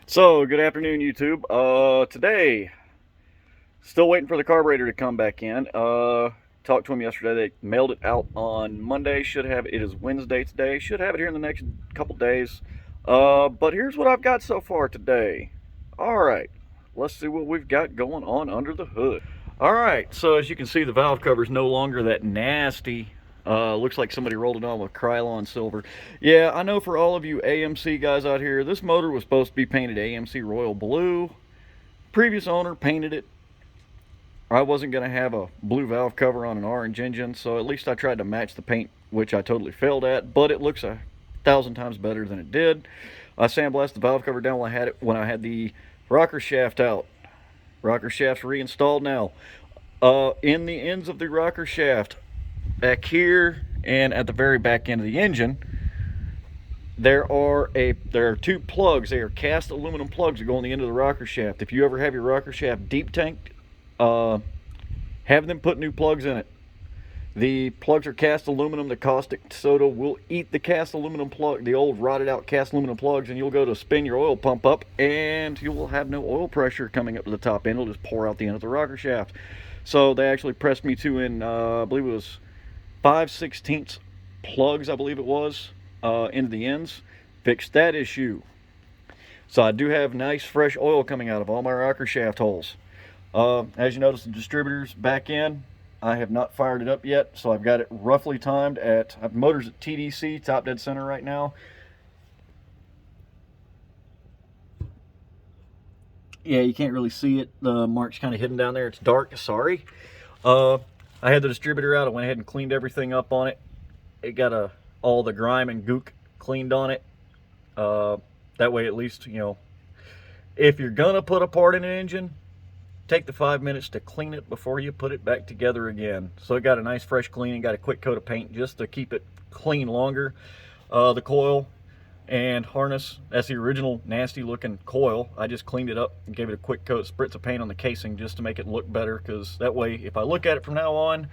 So, good afternoon, YouTube. Today, still waiting for the carburetor to come back in. Talked to him yesterday. They mailed it out on Monday. Should have it. It is Wednesday today. Should have it here in the next couple days. But here's what I've got so far today. All right, let's see what we've got going on under the hood. All right, so as you can see, the valve cover is no longer that nasty. Looks like somebody rolled it on with Krylon silver. Yeah, I know for all of you AMC guys out here, this motor was supposed to be painted AMC Royal Blue. Previous owner painted it. I wasn't going to have a blue valve cover on an orange engine, so at least I tried to match the paint, which I totally failed at, but it looks 1,000 times better than it did. I sandblasted the valve cover down when I had the rocker shaft out. Rocker shaft's reinstalled now. In the ends of the rocker shaft, back here and at the very back end of the engine, there are two plugs. They are cast aluminum plugs that go on the end of the rocker shaft. If you ever have your rocker shaft deep tanked, have them put new plugs in it. The plugs are cast aluminum. The caustic soda will eat the cast aluminum plug, the old rotted out cast aluminum plugs, and you'll go to spin your oil pump up and you will have no oil pressure coming up to the top end. It'll just pour out the end of the rocker shaft. So they actually pressed me two in, I believe it was 5/16 plugs, I believe it was, into the ends. Fixed that issue. So I do have nice fresh oil coming out of all my rocker shaft holes. As you notice, the distributor's back in. I have not fired it up yet, so I've got it roughly timed at, motor's at TDC, top dead center right now. Yeah, you can't really see it. The mark's kind of hidden down there. It's dark, sorry. I had the distributor out. I went ahead and cleaned everything up on it. It got all the grime and gook cleaned on it. That way, at least, if you're going to put a part in an engine, take the 5 minutes to clean it before you put it back together again. So it got a nice fresh cleaning, got a quick coat of paint just to keep it clean longer. The coil and harness, that's the original nasty looking coil. I just cleaned it up and gave it a quick coat, spritz of paint on the casing just to make it look better, because that way, if I look at it from now on,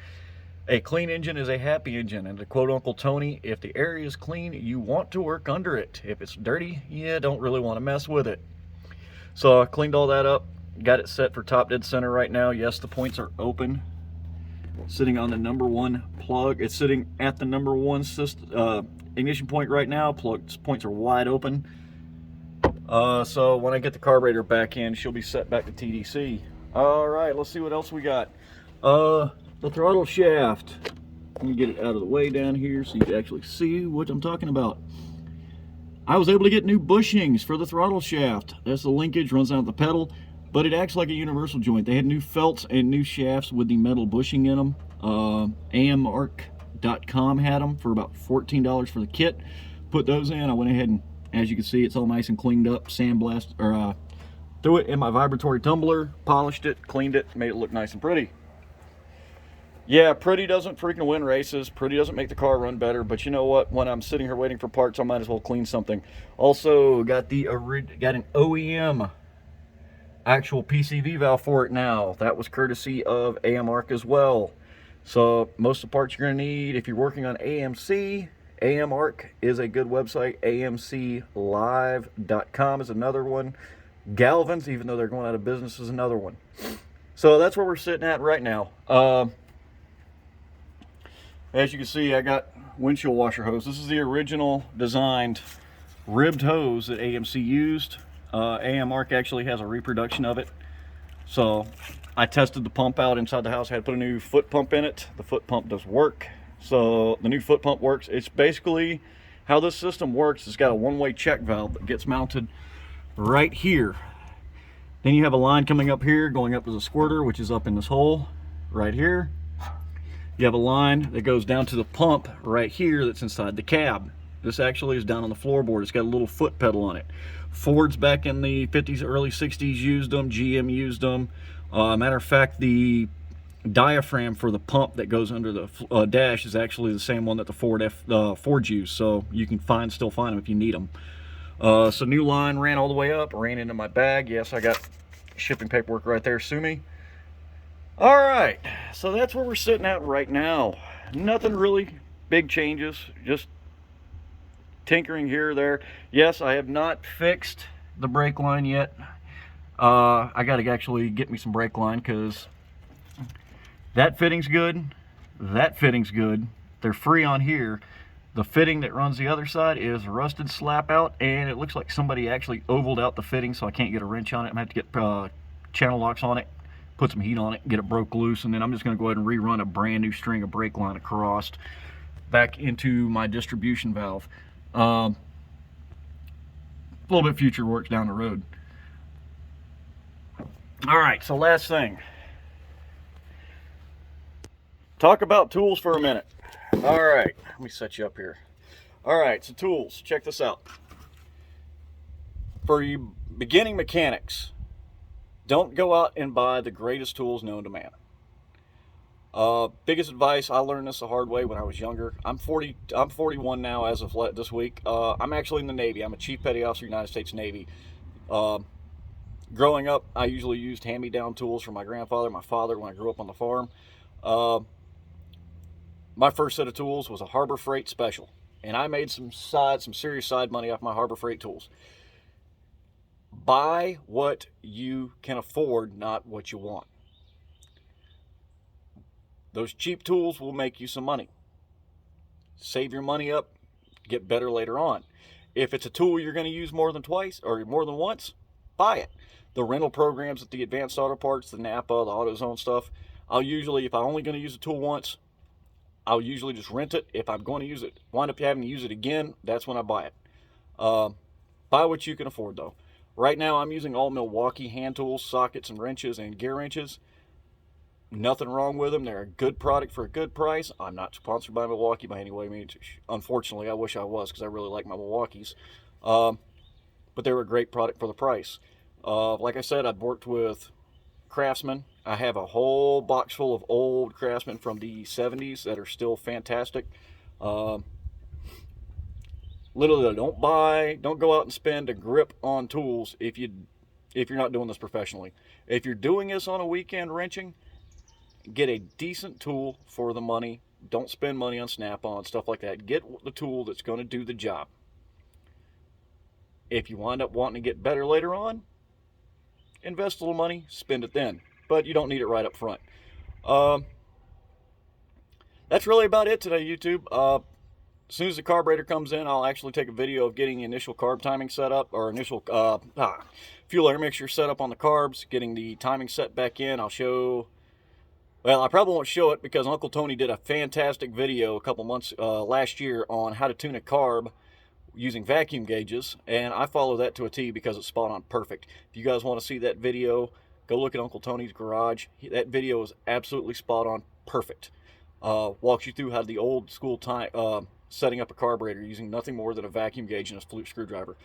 a clean engine is a happy engine. And to quote Uncle Tony, if the area is clean, you want to work under it. If it's dirty, you don't really want to mess with it. So I cleaned all that up, got it set for top dead center right now. Yes, the points are open, sitting on the number one plug. It's sitting at the number one ignition point right now. Points are wide open. So when I get the carburetor back in, she'll be set back to TDC. All right, let's see what else we got. The throttle shaft. Let me get it out of the way down here so you can actually see what I'm talking about. I was able to get new bushings for the throttle shaft. That's the linkage, runs down the pedal, but it acts like a universal joint. They had new felts and new shafts with the metal bushing in them. AMC.com had them for about $14 for the kit. Put those in. I went ahead and, as you can see, it's all nice and cleaned up. Sandblast, or threw it in my vibratory tumbler, polished it, cleaned it, made it look nice and pretty. Yeah, pretty doesn't freaking win races. Pretty doesn't make the car run better. But you know what? When I'm sitting here waiting for parts, I might as well clean something. Also, got an OEM actual PCV valve for it now. That was courtesy of AMRC as well. So most of the parts you're going to need if you're working on AMC, AMRC is a good website. AMClive.com is another one. Galvin's, even though they're going out of business, is another one. So that's where we're sitting at right now. As you can see, I got windshield washer hose. This is the original designed ribbed hose that AMC used. AMRC actually has a reproduction of it. So I tested the pump out inside the house. I had to put a new foot pump in it. The foot pump does work. So the new foot pump works. It's basically how this system works. It's got a one-way check valve that gets mounted right here. Then you have a line coming up here going up to the squirter, which is up in this hole right here. You have a line that goes down to the pump right here that's inside the cab. This actually is down on the floorboard. It's got a little foot pedal on it. Fords back in the 50s, early 60s used them. GM used them. Matter of fact, the diaphragm for the pump that goes under the dash is actually the same one that the Fords use. So you can still find them if you need them. So new line ran all the way up, ran into my bag. Yes, I got shipping paperwork right there. Sue me. All right, so that's where we're sitting at right now. Nothing really big changes, just tinkering here or there. Yes, I have not fixed the brake line yet. I got to actually get me some brake line because that fitting's good. That fitting's good. They're free on here. The fitting that runs the other side is rusted slap out, and it looks like somebody actually ovaled out the fitting, so I can't get a wrench on it. I'm going to have to get channel locks on it, put some heat on it, get it broke loose, and then I'm just going to go ahead and rerun a brand new string of brake line across back into my distribution valve. A little bit future works down the road. All right, so last thing. Talk about tools for a minute. All right, let me set you up here. All right, so tools, check this out. For you beginning mechanics, don't go out and buy the greatest tools known to man. Biggest advice, I learned this the hard way when I was younger. I'm 41 now as of this week. I'm actually in the Navy. I'm a Chief Petty Officer of the United States Navy. Growing up, I usually used hand-me-down tools from my grandfather, my father, when I grew up on the farm. My first set of tools was a Harbor Freight Special, and I made some serious side money off my Harbor Freight tools. Buy what you can afford, not what you want. Those cheap tools will make you some money. Save your money up, get better later on. If it's a tool you're going to use more than twice or more than once, buy it. The rental programs at the Advanced Auto Parts, the Napa, the AutoZone stuff, I'll usually, if I'm only going to use a tool once, I'll usually just rent it. If I'm going to use it, wind up having to use it again, that's when I buy it. Buy what you can afford, though. Right now, I'm using all Milwaukee hand tools, sockets and wrenches and gear wrenches. Nothing wrong with them. They're a good product for a good price. I'm not sponsored by Milwaukee by any way. I mean, unfortunately, I wish I was because I really like my Milwaukees. But they were a great product for the price. Like I said, I've worked with Craftsman. I have a whole box full of old Craftsman from the 70s that are still fantastic. Literally, don't go out and spend a grip on tools if you're not doing this professionally. If you're doing this on a weekend wrenching, get a decent tool for the money. Don't spend money on Snap-on, stuff like that. Get the tool that's going to do the job. If you wind up wanting to get better later on, invest a little money, spend it then. But you don't need it right up front. That's really about it today, YouTube. As soon as the carburetor comes in, I'll actually take a video of getting the initial carb timing set up, or initial fuel air mixture set up on the carbs, getting the timing set back in. I'll show, well, I probably won't show it because Uncle Tony did a fantastic video a couple months last year on how to tune a carb using vacuum gauges, and I follow that to a T because it's spot on perfect. If you guys want to see that video, go look at Uncle Tony's garage. That video is absolutely spot on perfect. Walks you through how the old school time setting up a carburetor using nothing more than a vacuum gauge and a flute screwdriver.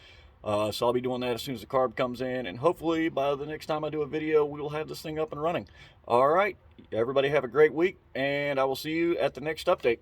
So I'll be doing that as soon as the carb comes in, and hopefully by the next time I do a video, we will have this thing up and running. All right, everybody have a great week, and I will see you at the next update.